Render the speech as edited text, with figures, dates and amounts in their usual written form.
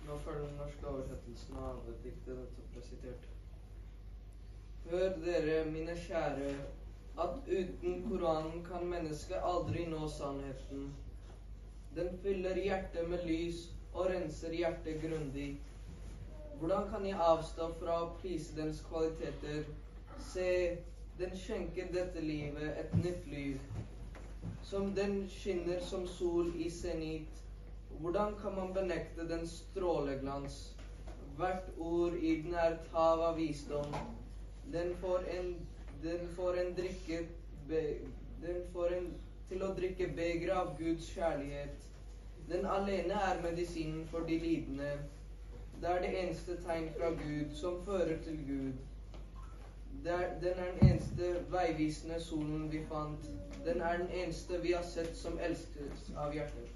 Nå følger den norske oversettelsen av diktet nettopp resitert. Hør dere, mine kjære, at uten Koranen kan mennesket aldri nå sannheten. Den fyller hjertet med lys og renser hjertet grundig. Hvordan kan jeg avstå fra å prise dens kvaliteter? Se, den skjenker dette livet et nytt liv. Som den skinner som sol i senit. Hvordan kan man benekte dens stråleglans? Hvert ord i den er et hav av visdom. Den får en til å drikke begre av Guds kjærlighet. Den alene er medisinen for de lidende. Det er det eneste tegn fra Gud som fører til Gud. Den er den eneste veivisende solen vi fant. Den er den eneste vi har sett som elskes av hjertet.